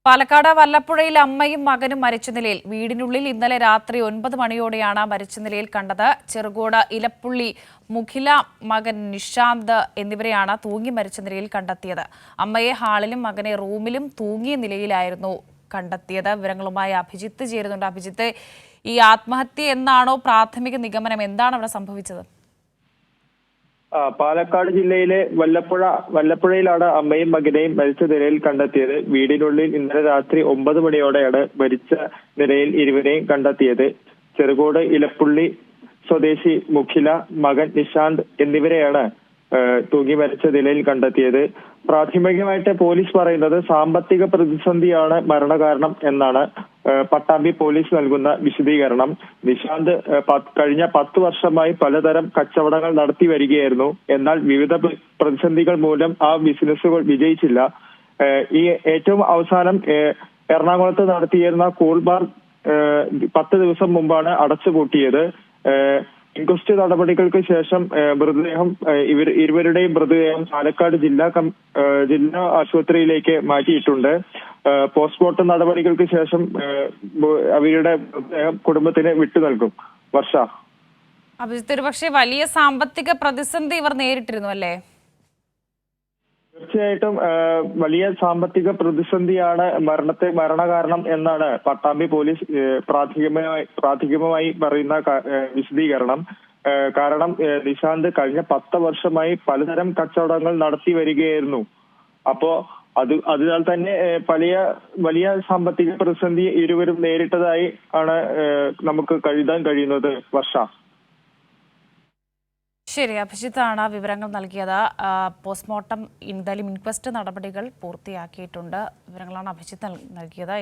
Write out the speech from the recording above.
പാലക്കാട് വല്ലപ്പുഴയിൽ അമ്മയും മകനും മരിച്ച നിലയിൽ വീടിനുള്ളിൽ ഇന്നലെ രാത്രി 9 മണിയോടെയാണ് മരിച്ച നിലയിൽ കണ്ടത്. ചെറുകോട് ഇലപ്പുള്ളി മുഖില, മകൻ നിഷാന്ത് എന്നിവരെയാണ് തൂങ്ങി മരിച്ച നിലയിൽ കണ്ടെത്തിയത്. അമ്മയെ ഹാളിലും മകനെ റൂമിലും തൂങ്ങിയ നിലയിലായിരുന്നു കണ്ടെത്തിയത്. വിവരങ്ങളുമായി അഭിജിത്ത് ചേരുന്നുണ്ട്. അഭിജിത്ത്, ഈ ആത്മഹത്യ എന്നാണോ പ്രാഥമിക നിഗമനം? എന്താണ് അവിടെ സംഭവിച്ചത്? പാലക്കാട് ജില്ലയിലെ വല്ലപ്പുഴയിലാണ് അമ്മയും മകനെയും മരിച്ച നിലയിൽ കണ്ടെത്തിയത്. വീടിനുള്ളിൽ ഇന്നലെ രാത്രി 9 മണിയോടെയാണ് മരിച്ച നിലയിൽ ഇരുവരെയും കണ്ടെത്തിയത്. ചെറുകോട് ഇലപ്പുള്ളി സ്വദേശി മുഖില, മകൻ നിഷാന്ത് എന്നിവരെയാണ് തൂങ്ങി മരിച്ച നിലയിൽ കണ്ടെത്തിയത്. പ്രാഥമികമായിട്ട് പോലീസ് പറയുന്നത് സാമ്പത്തിക പ്രതിസന്ധിയാണ് മരണകാരണം എന്നാണ് പട്ടാമ്പി പോലീസ് നൽകുന്ന വിശദീകരണം. നിഷാന്ത് കഴിഞ്ഞ 10 വർഷമായി പലതരം കച്ചവടങ്ങൾ നടത്തി വരികയായിരുന്നു. എന്നാൽ വിവിധ പ്രതിസന്ധികൾ മൂലം ആ ബിസിനസ്സുകൾ വിജയിച്ചില്ല. ഈ ഏറ്റവും അവസാനം എറണാകുളത്ത് നടത്തിയിരുന്ന കൂൾ ബാർ 10 ദിവസം മുമ്പാണ് അടച്ചുപൂട്ടിയത്. ഇൻക്വസ്റ്റ് നടപടികൾക്ക് ശേഷം ഇരുവരുടെയും മൃതദേഹം പാലക്കാട് ജില്ലാ ആശുപത്രിയിലേക്ക് മാറ്റിയിട്ടുണ്ട്. പോസ്റ്റ്മോർട്ടം നടപടികൾക്ക് ശേഷം അവരുടെ മൃതദേഹം കുടുംബത്തിന് വിട്ടു നൽകും. വർഷ, അഭിജിത്ത്, ഒരുപക്ഷെ വലിയ സാമ്പത്തിക പ്രതിസന്ധി ഇവർ നേരിട്ടിരുന്നു അല്ലേ? തീർച്ചയായിട്ടും വലിയ സാമ്പത്തിക പ്രതിസന്ധിയാണ് മരണകാരണം എന്നാണ് പട്ടാമ്പി പോലീസ് പ്രാഥമികമായി പറയുന്ന വിശദീകരണം. കാരണം നിഷാന്ത് കഴിഞ്ഞ 10 വർഷമായി പലതരം കച്ചവടങ്ങൾ നടത്തി വരികയായിരുന്നു. അപ്പോ അതിനാൽ തന്നെ വലിയ സാമ്പത്തിക പ്രതിസന്ധി ഇരുവരും നേരിട്ടതായി ആണ് നമുക്ക് കരുതാൻ കഴിയുന്നത്. വർഷ. ശരി, അഭിജിത്താണ് വിവരങ്ങൾ നൽകിയത്. പോസ്റ്റ്മോർട്ടം എന്തായാലും ഇൻക്വസ്റ്റ് നടപടികൾ പൂർത്തിയാക്കിയിട്ടുണ്ട്. വിവരങ്ങളാണ് അഭിജിത്ത് നൽകിയത്.